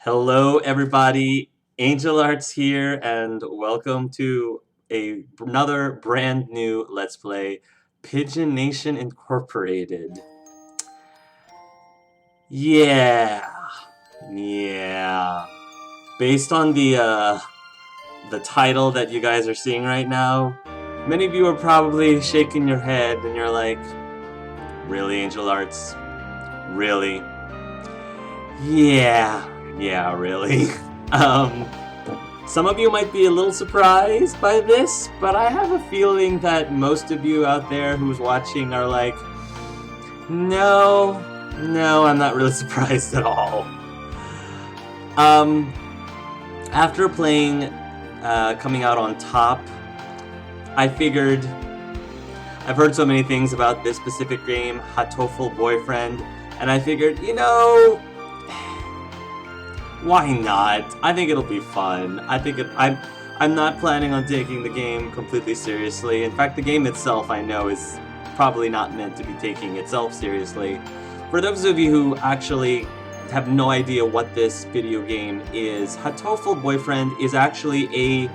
Hello, everybody. Angel Arts here, and welcome to another brand new Let's Play Pigeon Nation Incorporated. Yeah, yeah. Based on the title that you guys are seeing right now, many of you are probably shaking your head, and you're like, "Really, Angel Arts? Really?" Yeah, really. um. Some of you might be a little surprised by this, but I have a feeling that most of you out there who's watching are like, no, I'm not really surprised at all. After playing Coming Out on Top, I figured I've heard so many things about this specific game, Hatoful Boyfriend, and I figured, why not? I think it'll be fun. I'm not planning on taking the game completely seriously. In fact, the game itself I know is probably not meant to be taking itself seriously. For those of you who actually have no idea what this video game is, Hatoful Boyfriend is actually a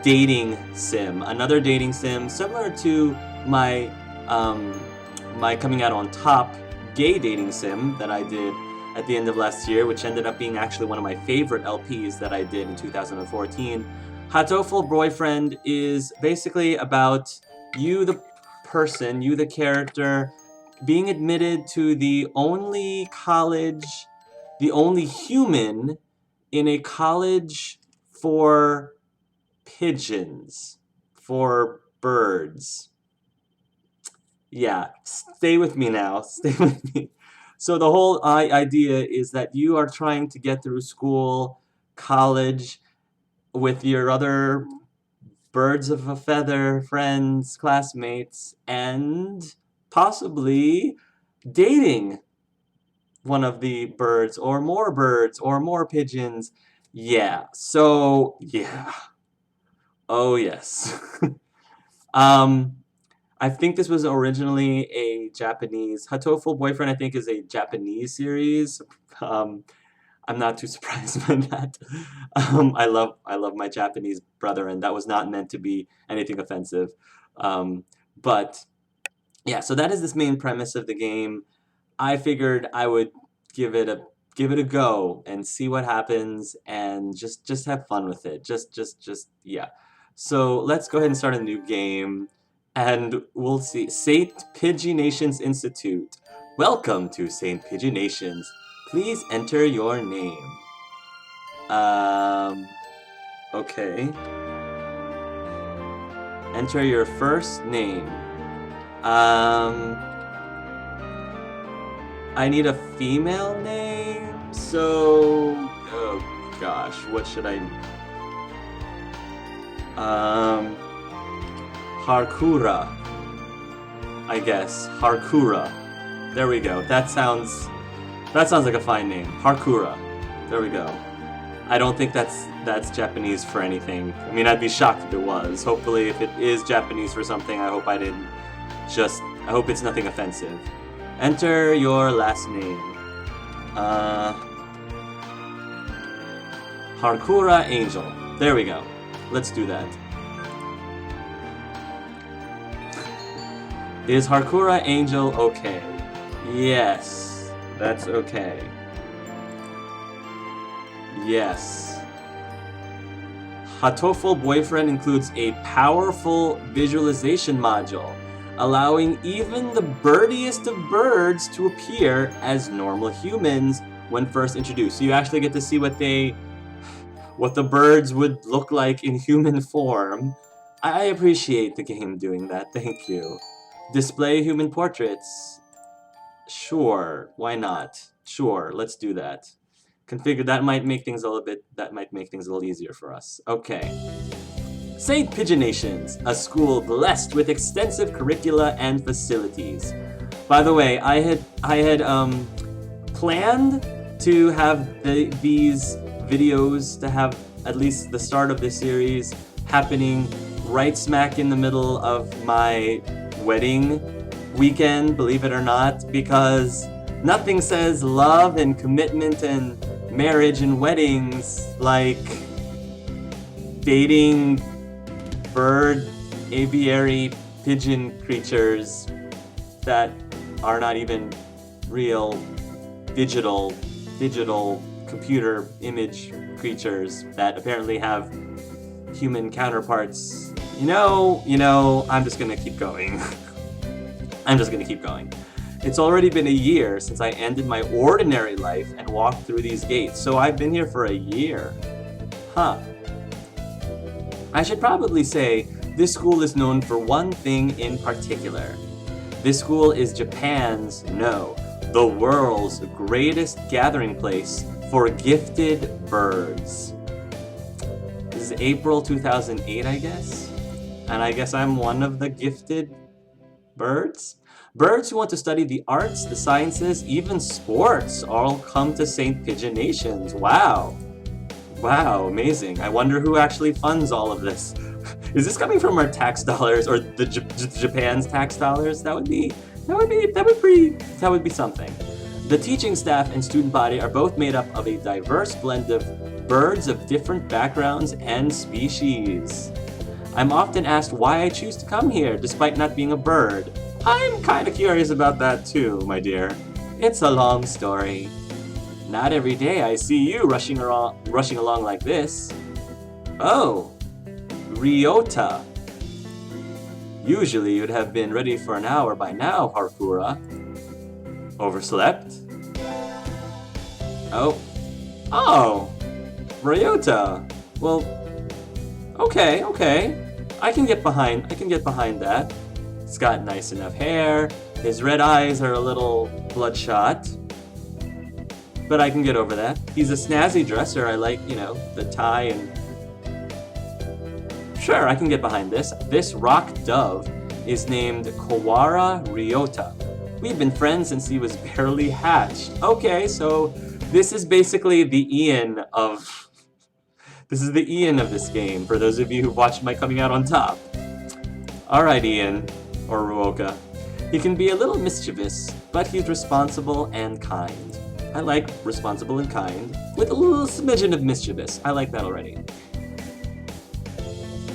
dating sim. Another dating sim similar to my my Coming Out on Top gay dating sim that I did at the end of last year, which ended up being actually one of my favorite LPs that I did in 2014. Hatoful Boyfriend is basically about you, the person, you, the character, being admitted to the only college, the only human in a college for pigeons, for birds. Yeah, stay with me now, stay with me. So the whole idea is that you are trying to get through school, college, with your other birds of a feather friends, classmates, and possibly dating one of the birds or more pigeons. Yeah, so yeah. Oh yes. I think this was originally a Japanese. Hatoful Boyfriend, I think, is a Japanese series. Um, I'm not too surprised by that. I love my Japanese brother, and that was not meant to be anything offensive. But yeah, so that is this main premise of the game. I figured I would give it a go and see what happens, and just have fun with it. Just yeah. So let's go ahead and start a new game. And we'll see. St. Pigeonations Institute. Welcome to St. Pigeonations. Please enter your name. Okay. Enter your first name. I need a female name, so... Oh gosh, what should I... Harkura. I guess. Harkura. There we go. That sounds like a fine name. Harkura. There we go. I don't think that's Japanese for anything. I mean, I'd be shocked if it was. Hopefully, if it is Japanese for something, I hope I hope it's nothing offensive. Enter your last name. Harkura Angel. There we go. Let's do that. Is Harkura Angel okay? Yes, that's okay. Yes. Hatoful Boyfriend includes a powerful visualization module, allowing even the birdiest of birds to appear as normal humans when first introduced. So you actually get to see what the birds would look like in human form. I appreciate the game doing that, thank you. Display human portraits. Sure, why not? Sure, let's do that. Configure that might make things a little easier for us. Okay. St. Pigeonations, a school blessed with extensive curricula and facilities. By the way, I had planned to have these videos, to have at least the start of this series happening right smack in the middle of my wedding weekend, believe it or not, because nothing says love and commitment and marriage and weddings, like dating bird, aviary, pigeon creatures that are not even real, digital computer image creatures that apparently have human counterparts. You know, I'm just gonna keep going. I'm just gonna keep going. It's already been a year since I ended my ordinary life and walked through these gates, so I've been here for a year. Huh. I should probably say this school is known for one thing in particular. This school is Japan's, no, the world's greatest gathering place for gifted birds. This is April 2008, I guess? And I guess I'm one of the gifted birds? Birds who want to study the arts, the sciences, even sports all come to St. Pigeon Nations. Wow. Wow, amazing. I wonder who actually funds all of this. Is this coming from our tax dollars or the Japan's tax dollars? That would be something. The teaching staff and student body are both made up of a diverse blend of birds of different backgrounds and species. I'm often asked why I choose to come here despite not being a bird. I'm kind of curious about that too, my dear. It's a long story. Not every day I see you rushing along like this. Oh, Ryota. Usually you'd have been ready for an hour by now, Harkura. Overslept? Oh, Ryota. Well, okay. I can get behind that. He's got nice enough hair. His red eyes are a little bloodshot. But I can get over that. He's a snazzy dresser. I like, the tie and... Sure, I can get behind this. This rock dove is named Kawara Ryota. We've been friends since he was barely hatched. Okay, so this is basically the Ian of... This is the Ian of this game, for those of you who've watched my coming out on top. Alright, Ian, or Ruoka. He can be a little mischievous, but he's responsible and kind. I like responsible and kind, with a little smidgen of mischievous. I like that already.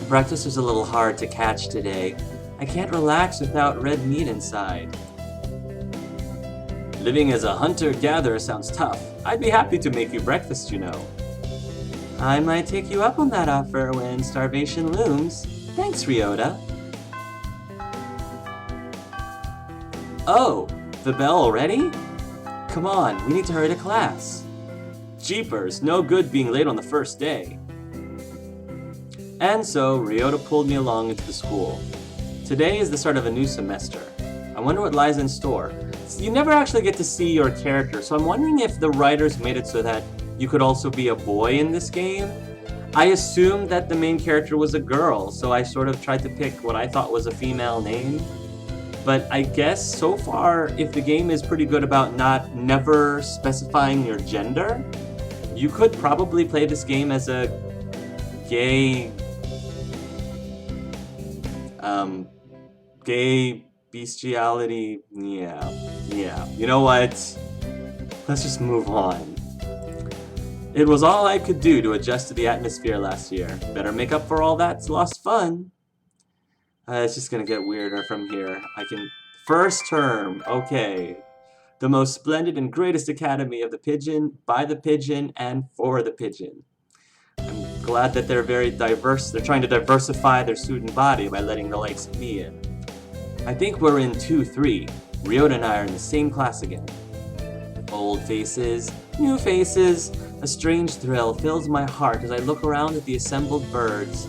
Breakfast was a little hard to catch today. I can't relax without red meat inside. Living as a hunter-gatherer sounds tough. I'd be happy to make you breakfast, you know. I might take you up on that offer when starvation looms. Thanks, Ryota. Oh, the bell already? Come on, we need to hurry to class. Jeepers, no good being late on the first day. And so, Ryota pulled me along into the school. Today is the start of a new semester. I wonder what lies in store. You never actually get to see your character, so I'm wondering if the writers made it so that you could also be a boy in this game. I assumed that the main character was a girl, so I sort of tried to pick what I thought was a female name. But I guess so far, if the game is pretty good about never specifying your gender, you could probably play this game as a gay bestiality. Yeah. You know what? Let's just move on. It was all I could do to adjust to the atmosphere last year. Better make up for all that lost fun. It's just gonna get weirder from here. First term, okay. The most splendid and greatest academy of the pigeon, by the pigeon, and for the pigeon. I'm glad that they're very diverse. They're trying to diversify their student body by letting the likes of me in. I think we're in 2-3. Ryota and I are in the same class again. Old faces, new faces. A strange thrill fills my heart as I look around at the assembled birds.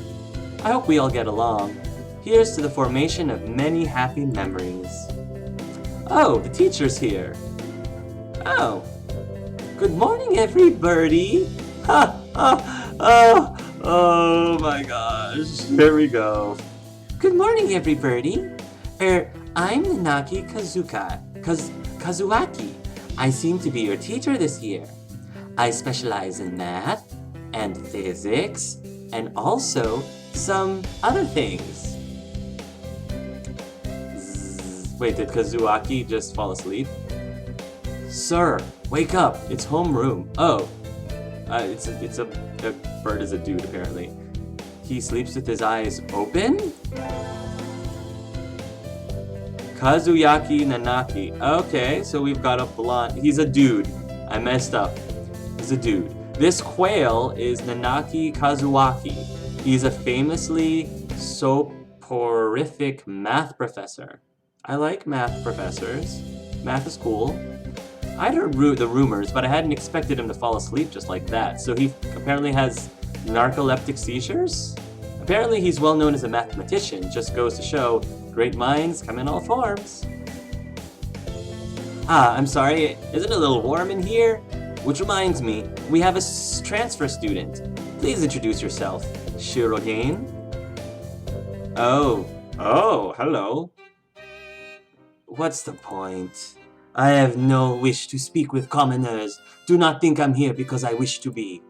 I hope we all get along. Here's to the formation of many happy memories. Oh, the teacher's here. Oh. Good morning, everybirdie. Oh my gosh. Here we go. Good morning, everybirdie. I'm Nanaki Kazuaki. I seem to be your teacher this year. I specialize in math and physics and also some other things. Wait, did Kazuaki just fall asleep? Sir, wake up. It's homeroom. Oh, A bird is a dude, apparently. He sleeps with his eyes open? Kazuyaki Nanaki. Okay, so we've got a blonde. He's a dude. I messed up. He's a dude. This quail is Nanaki Kazuaki. He's a famously soporific math professor. I like math professors. Math is cool. I'd heard the rumors, but I hadn't expected him to fall asleep just like that. So he apparently has narcoleptic seizures? Apparently he's well known as a mathematician. Just goes to show, great minds come in all forms. Ah, I'm sorry, isn't it a little warm in here? Which reminds me, we have a transfer student. Please introduce yourself, Shirogane. Oh, hello. What's the point? I have no wish to speak with commoners. Do not think I'm here because I wish to be.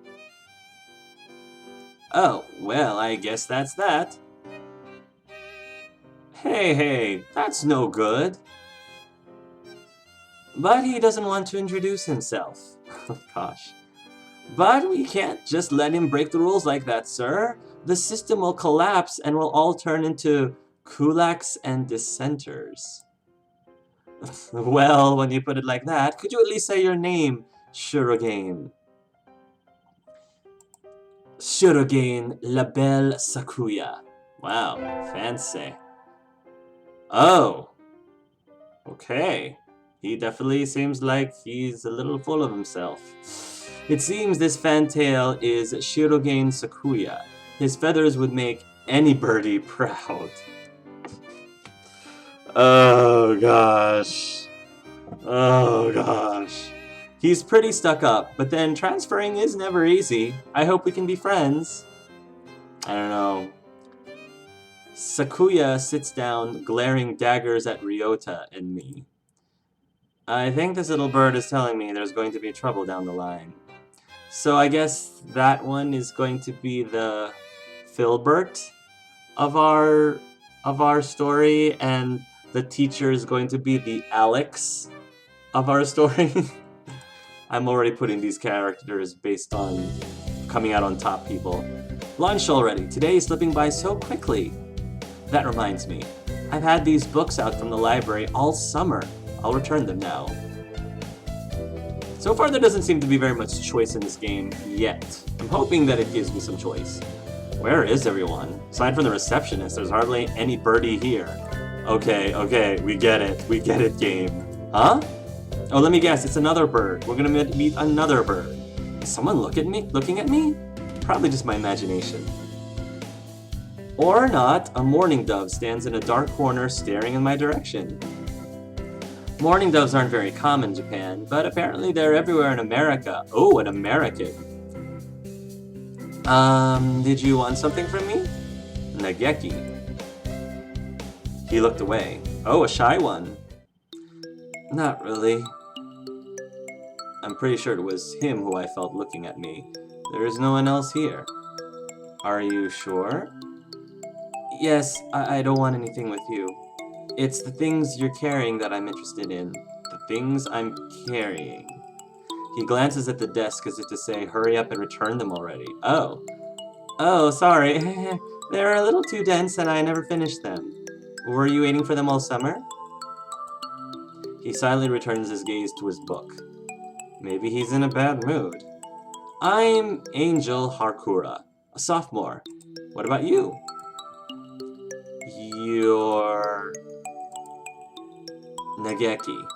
Oh, well, I guess that's that. Hey, that's no good. But he doesn't want to introduce himself. Oh, gosh. But we can't just let him break the rules like that, sir. The system will collapse and we'll all turn into kulaks and dissenters. Well, when you put it like that, could you at least say your name, Shirogane? Shirogane Labelle Sakuya. Wow, fancy. Oh. Okay. He definitely seems like he's a little full of himself. It seems this fantail is Shirogane Sakuya. His feathers would make any birdie proud. Oh gosh. Oh gosh. He's pretty stuck up, but then transferring is never easy. I hope we can be friends. I don't know. Sakuya sits down, glaring daggers at Ryota and me. I think this little bird is telling me there's going to be trouble down the line. So I guess that one is going to be the Filbert of our story, and the teacher is going to be the Alex of our story. I'm already putting these characters based on coming out on top people. Lunch already. Today is slipping by so quickly. That reminds me. I've had these books out from the library all summer. I'll return them now. So far there doesn't seem to be very much choice in this game yet. I'm hoping that it gives me some choice. Where is everyone? Aside from the receptionist, there's hardly any birdie here. Okay, we get it, game. Huh? Oh, let me guess, it's another bird. We're gonna meet another bird. Is someone looking at me? Probably just my imagination. Or not, a mourning dove stands in a dark corner staring in my direction. Mourning doves aren't very common in Japan, but apparently they're everywhere in America. Oh, an American. Did you want something from me? Nageki. He looked away. Oh, a shy one. Not really. I'm pretty sure it was him who I felt looking at me. There is no one else here. Are you sure? Yes, I don't want anything with you. It's the things you're carrying that I'm interested in. The things I'm carrying. He glances at the desk as if to say, hurry up and return them already. Oh, sorry. They're a little too dense and I never finished them. Were you waiting for them all summer? He silently returns his gaze to his book. Maybe he's in a bad mood. I'm Angel Harkura, a sophomore. What about you? You're... Nageki.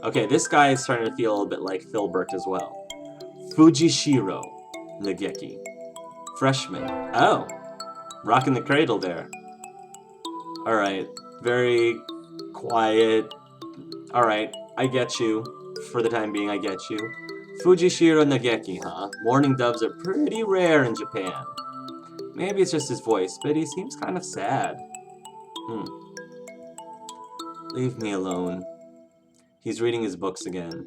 Okay, this guy is starting to feel a little bit like Filbert as well. Fujishiro Nageki. Freshman. Oh, rocking the cradle there. Alright, very quiet. Alright, I get you. For the time being, I get you. Fujishiro Nageki, huh? Mourning doves are pretty rare in Japan. Maybe it's just his voice, but he seems kind of sad. Leave me alone. He's reading his books again.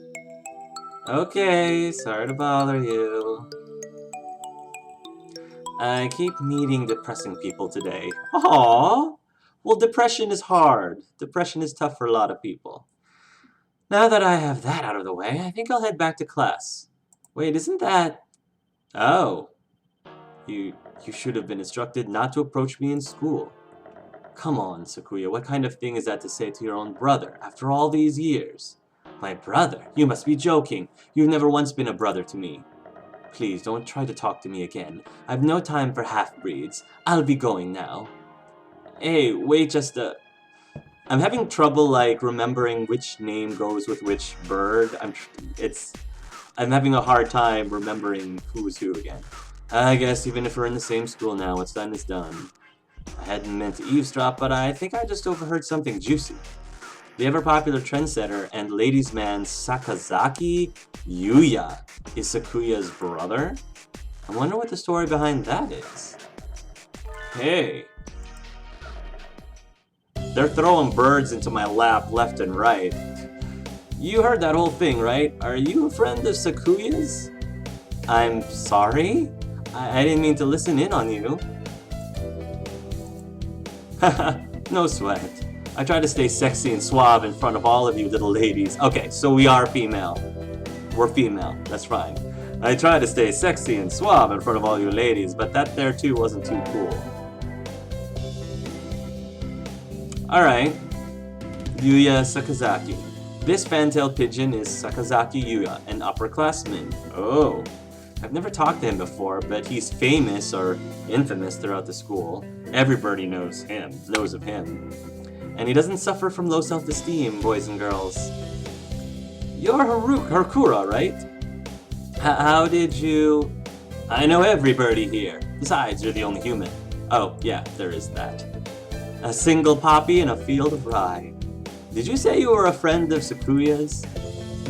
Okay, sorry to bother you. I keep meeting depressing people today. Aww! Well, depression is hard. Depression is tough for a lot of people. Now that I have that out of the way, I think I'll head back to class. Wait, isn't that... Oh. You should have been instructed not to approach me in school. Come on, Sakuya, what kind of thing is that to say to your own brother, after all these years? My brother? You must be joking. You've never once been a brother to me. Please, don't try to talk to me again. I've no time for half-breeds. I'll be going now. Hey, wait just a... I'm having trouble, like, remembering which name goes with which bird. I'm having a hard time remembering who's who again. I guess even if we're in the same school now, what's done is done. I hadn't meant to eavesdrop, but I think I just overheard something juicy. The ever-popular trendsetter and ladies' man Sakazaki Yuya is Sakuya's brother? I wonder what the story behind that is. Hey. They're throwing birds into my lap left and right. You heard that whole thing, right? Are you a friend of Sakuya's? I'm sorry? I didn't mean to listen in on you. Haha, no sweat. I try to stay sexy and suave in front of all of you little ladies. Okay, so we are female. We're female, that's fine. I try to stay sexy and suave in front of all you ladies, but that there too wasn't too cool. Alright. Yuya Sakazaki. This fan-tailed pigeon is Sakazaki Yuya, an upperclassman. Oh. I've never talked to him before, but he's famous or infamous throughout the school. Everybody knows of him. And he doesn't suffer from low self-esteem, boys and girls. You're Harkura, right? How did you... I know everybody here. Besides, you're the only human. Oh, yeah, there is that. A single poppy in a field of rye. Did you say you were a friend of Sakuya's?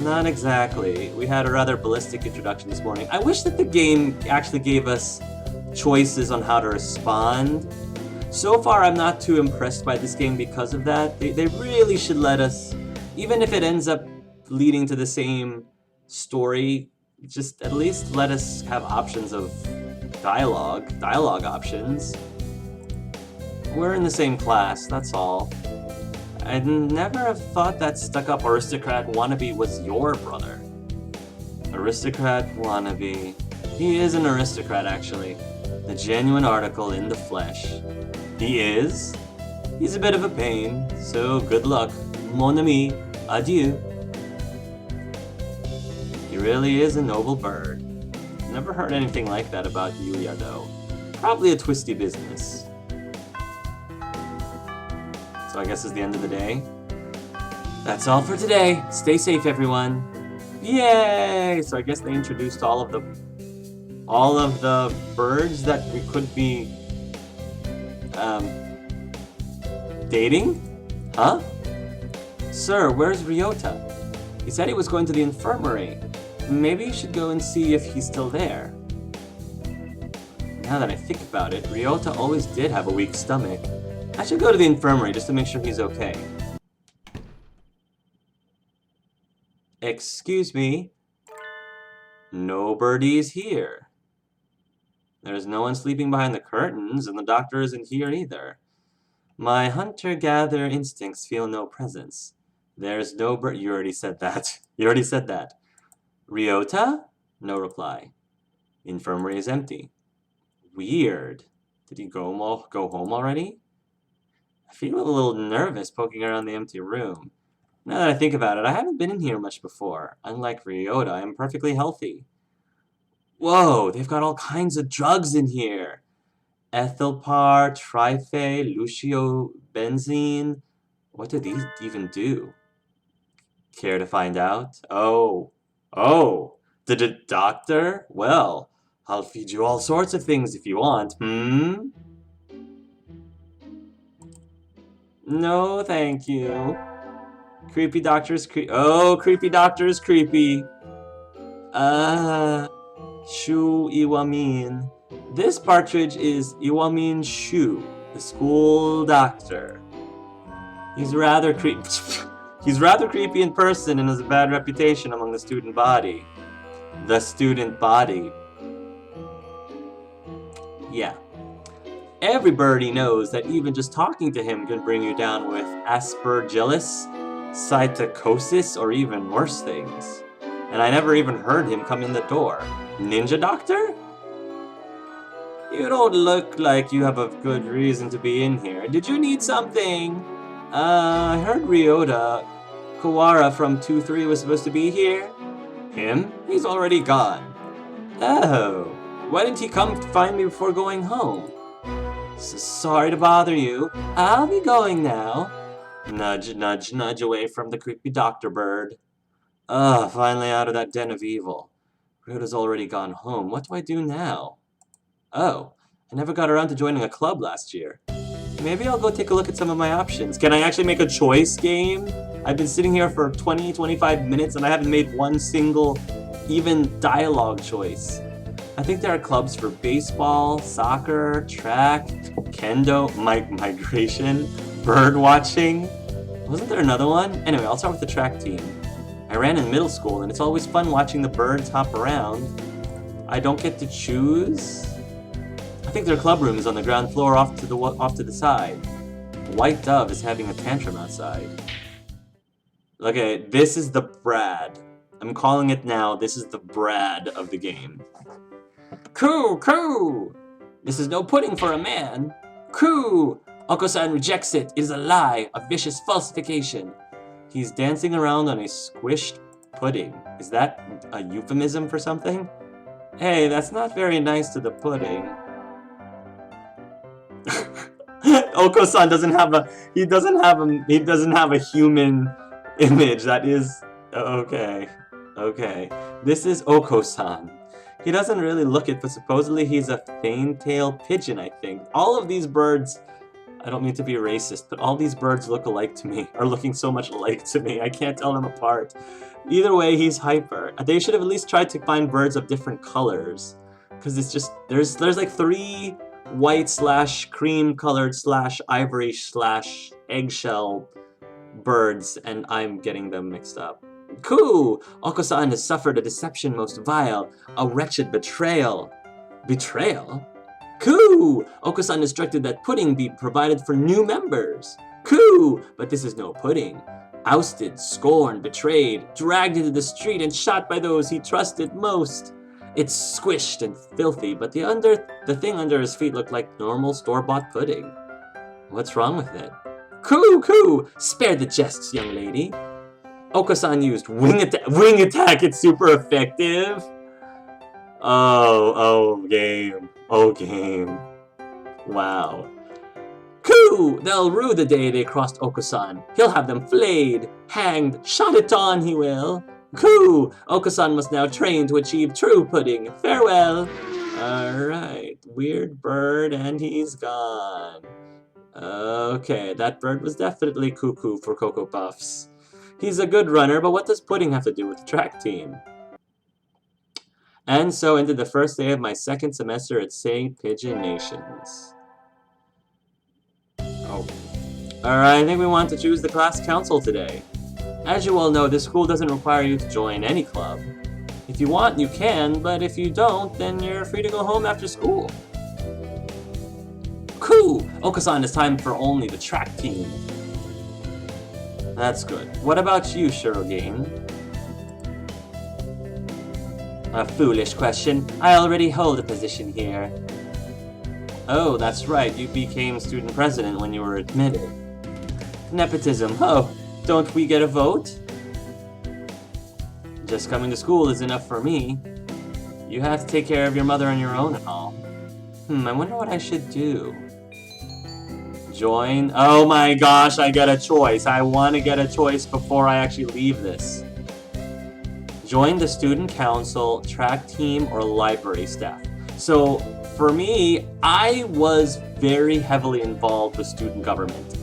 Not exactly. We had a rather ballistic introduction this morning. I wish that the game actually gave us choices on how to respond. So far, I'm not too impressed by this game because of that. They really should let us, even if it ends up leading to the same story, just at least let us have options of dialogue options. We're in the same class, that's all. I'd never have thought that stuck-up aristocrat wannabe was your brother. Aristocrat wannabe. He is an aristocrat, actually. The genuine article in the flesh. He is? He's a bit of a pain, so good luck. Mon ami, adieu. He really is a noble bird. Never heard anything like that about Yuya, though. Probably a twisty business. So I guess it's the end of the day. That's all for today. Stay safe, everyone. Yay! So I guess they introduced all of the birds that we could be dating? Huh? Sir, where's Ryota? He said he was going to the infirmary. Maybe you should go and see if he's still there. Now that I think about it, Ryota always did have a weak stomach. I should go to the infirmary just to make sure he's okay. Excuse me. No birdies here. There's no one sleeping behind the curtains, and the doctor isn't here either. My hunter-gatherer instincts feel no presence. There's no bird. You already said that. You already said that. Ryota? No reply. Infirmary is empty. Weird. Did he go home already? I feel a little nervous poking around the empty room. Now that I think about it, I haven't been in here much before. Unlike Ryota, I'm perfectly healthy. Whoa, they've got all kinds of drugs in here. Ethylpar, Trife, Lucio, Benzene. What do these even do? Care to find out? Oh, the doctor? Well, I'll feed you all sorts of things if you want, No, thank you. Creepy doctor's creepy doctor's creepy. Shu Iwamin. This partridge is Iwamin Shu, the school doctor. He's rather creepy. He's rather creepy in person and has a bad reputation among the student body. The student body. Yeah. Everybody knows that even just talking to him can bring you down with aspergillus, psittacosis, or even worse things. and I never even heard him come in the door. Ninja Doctor? You don't look like you have a good reason to be in here. Did you need something? I heard Ryota Kawara from 2-3 was supposed to be here. Him? He's already gone. Oh, why didn't he come to find me before going home? Sorry to bother you. I'll be going now. Nudge, nudge, nudge away from the creepy doctor bird. Ugh, finally out of that den of evil. Ryota's already gone home. What do I do now? Oh, I never got around to joining a club last year. Maybe I'll go take a look at some of my options. Can I actually make a choice game? I've been sitting here for 20-25 minutes and I haven't made one single even dialogue choice. I think there are clubs for baseball, soccer, track, kendo, migration, bird watching. Wasn't there another one? Anyway, I'll start with the track team. I ran in middle school and it's always fun watching the birds hop around. I don't get to choose. I think their club room is on the ground floor off to the side. White Dove is having a tantrum outside. Okay, this is the Brad. I'm calling it now. This is the Brad of the game. Coo! Coo! This is no pudding for a man. Coo! Oko-san rejects it. It is a lie, a vicious falsification. He's dancing around on a squished pudding. Is that a euphemism for something? Hey, that's not very nice to the pudding. Oko-san doesn't have a human image. That is okay. Okay. This is Oko-san. He doesn't really look it, but supposedly he's a faint-tailed pigeon, I think. All of these birds, I don't mean to be racist, but all these birds look alike to me, are looking so much alike to me. I can't tell them apart. Either way, he's hyper. They should have at least tried to find birds of different colors. Because it's just, there's like 3 white/cream colored/ivory/eggshell birds, and I'm getting them mixed up. Coo! Oko-san has suffered a deception most vile, a wretched betrayal. Betrayal? Coo! Oko-san instructed that pudding be provided for new members. Coo! But this is no pudding. Ousted, scorned, betrayed, dragged into the street and shot by those he trusted most. It's squished and filthy, but the thing under his feet looked like normal store-bought pudding. What's wrong with it? Coo! Coo! Spare the jests, young lady. Oko-san used wing attack. It's super effective. Oh, game. Oh, game. Wow. Coo! They'll rue the day they crossed Oko-san. He'll have them flayed, hanged, shot at dawn, he will. Coo! Oko-san must now train to achieve true pudding. Farewell. Alright. Weird bird, and he's gone. Okay, that bird was definitely cuckoo for Cocoa Puffs. He's a good runner, but what does pudding have to do with the track team? And so ended the first day of my second semester at St. Pigeon Nations. Oh. Alright, I think we want to choose the class council today. As you all know, this school doesn't require you to join any club. If you want, you can, but if you don't, then you're free to go home after school. Coo! Oko-san, it's time for only the track team. That's good. What about you, Shirogane? A foolish question. I already hold a position here. Oh, that's right. You became student president when you were admitted. Nepotism. Oh, don't we get a vote? Just coming to school is enough for me. You have to take care of your mother on your own and all. I wonder what I should do. Join? Oh my gosh, I get a choice. I want to get a choice before I actually leave this. Join the student council, track team, or library staff. So, for me, I was very heavily involved with student government.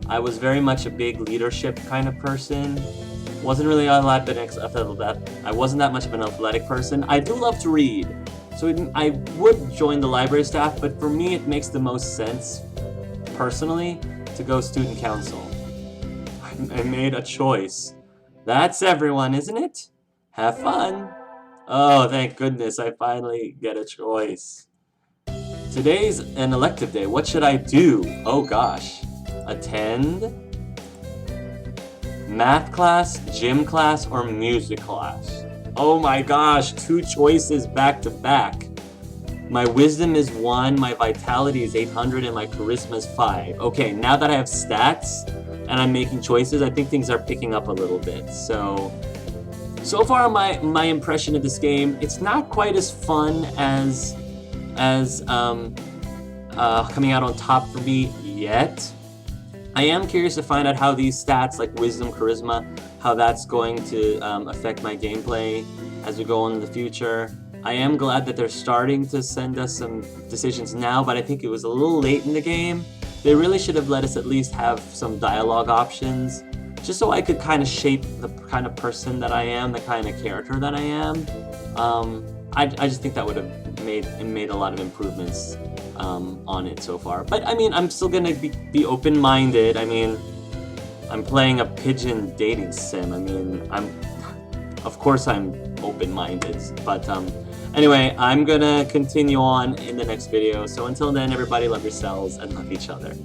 I was very much a big leadership kind of person. Wasn't really I wasn't that much of an athletic person. I do love to read, so I would join the library staff, but for me it makes the most sense, personally, to go student council. I made a choice. That's everyone, isn't it? Have fun! Oh, thank goodness, I finally get a choice. Today's an elective day. What should I do? Oh gosh. Attend math class, gym class, or music class? Oh my gosh, 2 choices back to back. My wisdom is 1, my vitality is 800, and my charisma is 5. Okay, now that I have stats and I'm making choices, I think things are picking up a little bit. So far my impression of this game, it's not quite as fun as coming out on top for me yet. I am curious to find out how these stats like wisdom, charisma, how that's going to affect my gameplay as we go on in the future. I am glad that they're starting to send us some decisions now, but I think it was a little late in the game. They really should have let us at least have some dialogue options, just so I could kind of shape the kind of person that I am, the kind of character that I am. I just think that would have made a lot of improvements on it so far. But I mean, I'm still gonna be open-minded. I mean, I'm playing a pigeon dating sim. I mean, of course I'm open-minded. But anyway, I'm gonna continue on in the next video. So until then, everybody, love yourselves and love each other.